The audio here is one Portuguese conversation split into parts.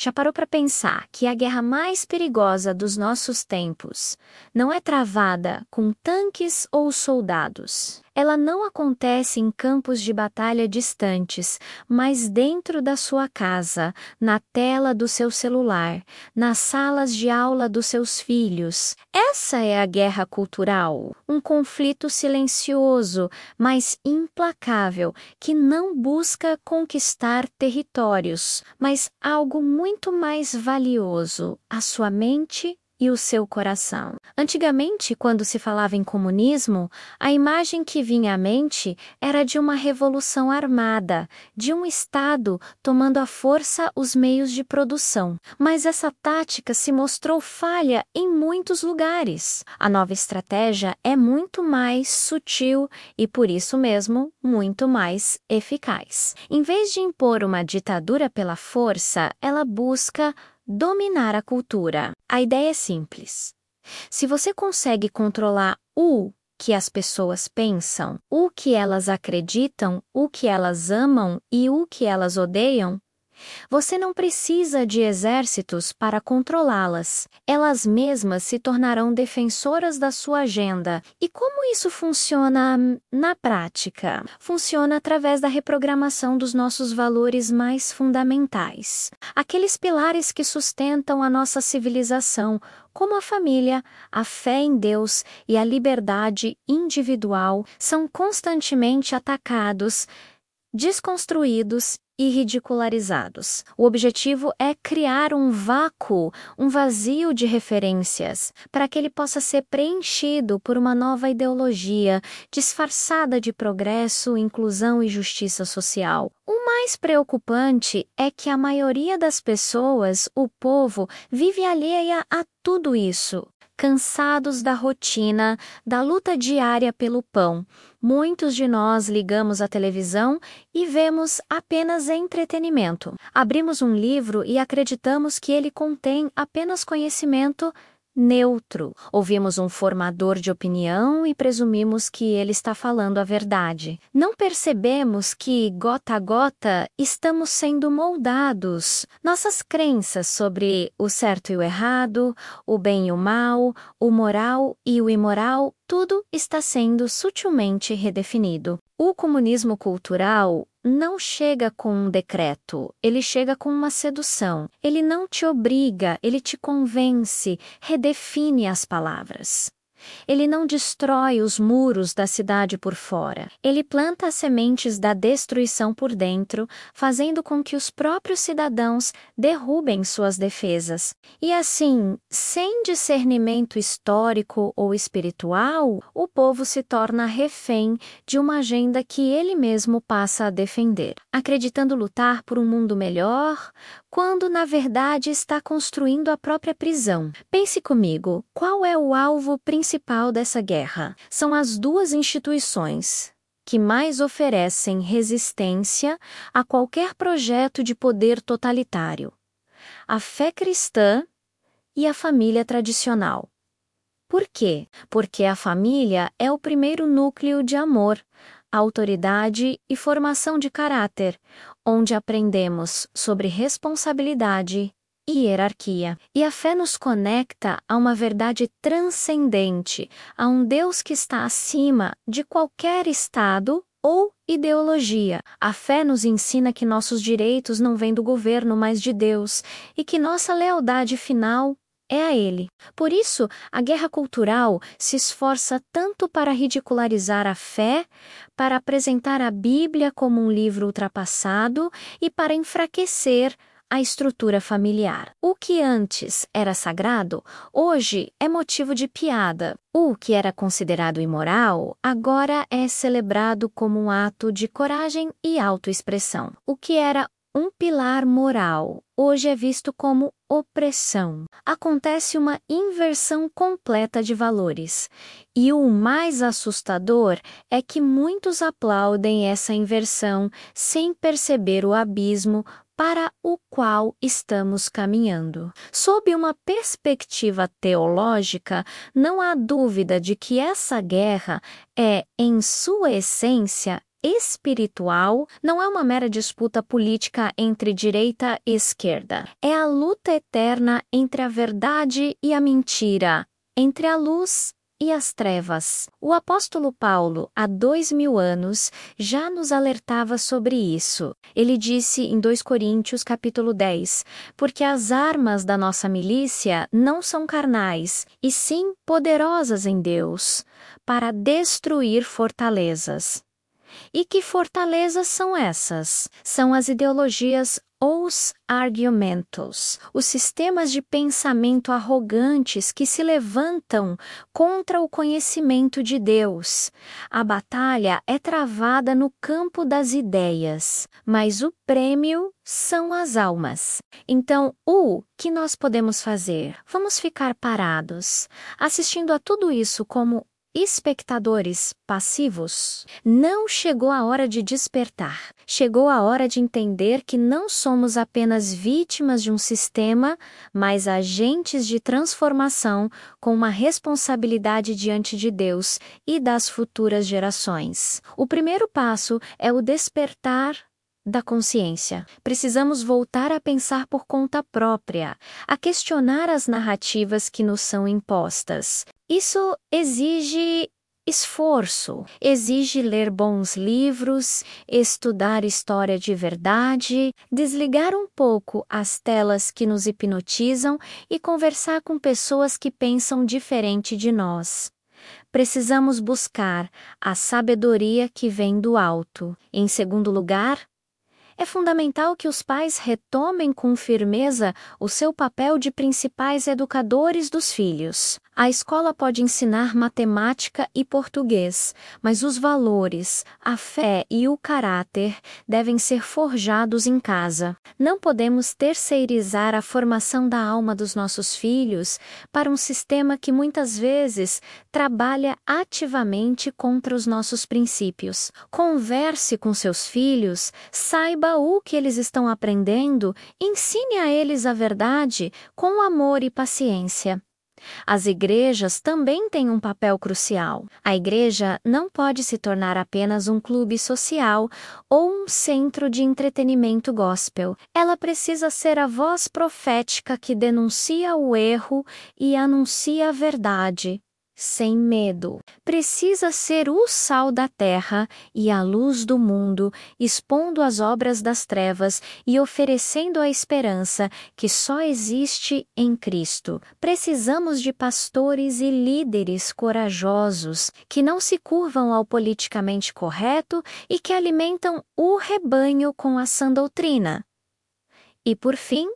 Já parou para pensar que a guerra mais perigosa dos nossos tempos não é travada com tanques ou soldados? Ela não acontece em campos de batalha distantes, mas dentro da sua casa, na tela do seu celular, nas salas de aula dos seus filhos. Essa é a guerra cultural, um conflito silencioso, mas implacável, que não busca conquistar territórios, mas algo muito mais valioso, a sua mente e o seu coração. Antigamente, quando se falava em comunismo, a imagem que vinha à mente era de uma revolução armada, de um Estado tomando à força os meios de produção. Mas essa tática se mostrou falha em muitos lugares. A nova estratégia é muito mais sutil e, por isso mesmo, muito mais eficaz. Em vez de impor uma ditadura pela força, ela busca dominar a cultura. A ideia é simples. Se você consegue controlar o que as pessoas pensam, o que elas acreditam, o que elas amam e o que elas odeiam, você não precisa de exércitos para controlá-las. Elas mesmas se tornarão defensoras da sua agenda. E como isso funciona na prática? Funciona através da reprogramação dos nossos valores mais fundamentais. Aqueles pilares que sustentam a nossa civilização, como a família, a fé em Deus e a liberdade individual, são constantemente atacados, desconstruídos e ridicularizados. O objetivo é criar um vácuo, um vazio de referências, para que ele possa ser preenchido por uma nova ideologia, disfarçada de progresso, inclusão e justiça social. O mais preocupante é que a maioria das pessoas, o povo, vive alheia a tudo isso. Cansados da rotina, da luta diária pelo pão, muitos de nós ligamos a televisão e vemos apenas entretenimento. Abrimos um livro e acreditamos que ele contém apenas conhecimento neutro. Ouvimos um formador de opinião e presumimos que ele está falando a verdade. Não percebemos que, gota a gota, estamos sendo moldados. Nossas crenças sobre o certo e o errado, o bem e o mal, o moral e o imoral, tudo está sendo sutilmente redefinido. O comunismo cultural não chega com um decreto, ele chega com uma sedução. Ele não te obriga, ele te convence, redefine as palavras. Ele não destrói os muros da cidade por fora. Ele planta as sementes da destruição por dentro, fazendo com que os próprios cidadãos derrubem suas defesas. E assim, sem discernimento histórico ou espiritual, o povo se torna refém de uma agenda que ele mesmo passa a defender, acreditando lutar por um mundo melhor, quando na verdade está construindo a própria prisão. Pense comigo, qual é o alvo principal dessa guerra? São as duas instituições que mais oferecem resistência a qualquer projeto de poder totalitário: a fé cristã e a família tradicional. Por quê? Porque a família é o primeiro núcleo de amor, autoridade e formação de caráter, onde aprendemos sobre responsabilidade e hierarquia. E a fé nos conecta a uma verdade transcendente, a um Deus que está acima de qualquer estado ou ideologia. A fé nos ensina que nossos direitos não vêm do governo, mas de Deus, e que nossa lealdade final é a Ele. Por isso, a guerra cultural se esforça tanto para ridicularizar a fé, para apresentar a Bíblia como um livro ultrapassado e para enfraquecer a estrutura familiar. O que antes era sagrado, hoje é motivo de piada. O que era considerado imoral, agora é celebrado como um ato de coragem e autoexpressão. O que era um pilar moral, hoje é visto como opressão. Acontece uma inversão completa de valores. E o mais assustador é que muitos aplaudem essa inversão sem perceber o abismo para o qual estamos caminhando. Sob uma perspectiva teológica, não há dúvida de que essa guerra é, em sua essência, espiritual não é uma mera disputa política entre direita e esquerda. É a luta eterna entre a verdade e a mentira, entre a luz e as trevas. O apóstolo Paulo, há 2000 anos, já nos alertava sobre isso. Ele disse em 2 Coríntios capítulo 10, porque as armas da nossa milícia não são carnais, e sim poderosas em Deus, para destruir fortalezas. E que fortalezas são essas? São as ideologias ou os argumentos, os sistemas de pensamento arrogantes que se levantam contra o conhecimento de Deus. A batalha é travada no campo das ideias, mas o prêmio são as almas. Então, o que nós podemos fazer? Vamos ficar parados, assistindo a tudo isso como espectadores passivos? Não chegou a hora de despertar. Chegou a hora de entender que não somos apenas vítimas de um sistema, mas agentes de transformação com uma responsabilidade diante de Deus e das futuras gerações. O primeiro passo é o despertar da consciência. Precisamos voltar a pensar por conta própria, a questionar as narrativas que nos são impostas. Isso exige esforço, exige ler bons livros, estudar história de verdade, desligar um pouco as telas que nos hipnotizam e conversar com pessoas que pensam diferente de nós. Precisamos buscar a sabedoria que vem do alto. Em segundo lugar, é fundamental que os pais retomem com firmeza o seu papel de principais educadores dos filhos. A escola pode ensinar matemática e português, mas os valores, a fé e o caráter devem ser forjados em casa. Não podemos terceirizar a formação da alma dos nossos filhos para um sistema que muitas vezes trabalha ativamente contra os nossos princípios. Converse com seus filhos, saiba o que eles estão aprendendo, ensine a eles a verdade com amor e paciência. As igrejas também têm um papel crucial. A igreja não pode se tornar apenas um clube social ou um centro de entretenimento gospel. Ela precisa ser a voz profética que denuncia o erro e anuncia a verdade, sem medo. Precisa ser o sal da terra e a luz do mundo, expondo as obras das trevas e oferecendo a esperança que só existe em Cristo. Precisamos de pastores e líderes corajosos que não se curvam ao politicamente correto e que alimentam o rebanho com a sã doutrina. E por fim,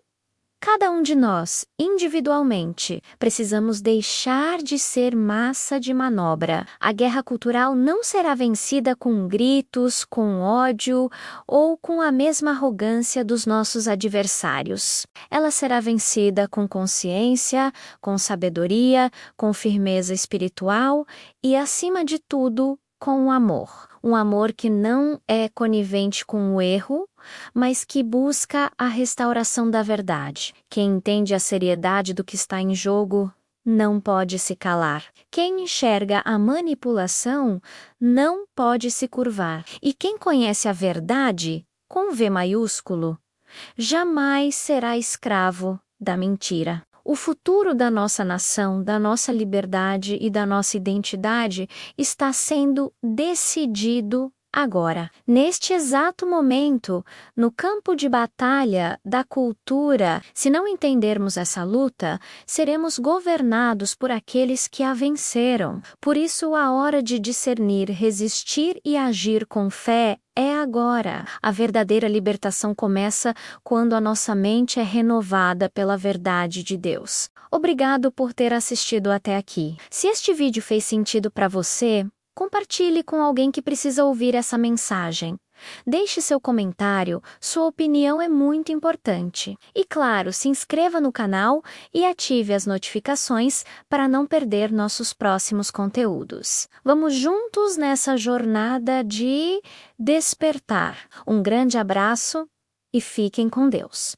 cada um de nós, individualmente, precisamos deixar de ser massa de manobra. A guerra cultural não será vencida com gritos, com ódio ou com a mesma arrogância dos nossos adversários. Ela será vencida com consciência, com sabedoria, com firmeza espiritual e, acima de tudo, com o amor. Um amor que não é conivente com o erro, mas que busca a restauração da verdade. Quem entende a seriedade do que está em jogo não pode se calar. Quem enxerga a manipulação não pode se curvar. E quem conhece a verdade, com V maiúsculo, jamais será escravo da mentira. O futuro da nossa nação, da nossa liberdade e da nossa identidade está sendo decidido agora. Neste exato momento, no campo de batalha da cultura, se não entendermos essa luta, seremos governados por aqueles que a venceram. Por isso, a hora de discernir, resistir e agir com fé é agora. A verdadeira libertação começa quando a nossa mente é renovada pela verdade de Deus. Obrigado por ter assistido até aqui. Se este vídeo fez sentido para você, compartilhe com alguém que precisa ouvir essa mensagem. Deixe seu comentário, sua opinião é muito importante. E claro, se inscreva no canal e ative as notificações para não perder nossos próximos conteúdos. Vamos juntos nessa jornada de despertar. Um grande abraço e fiquem com Deus.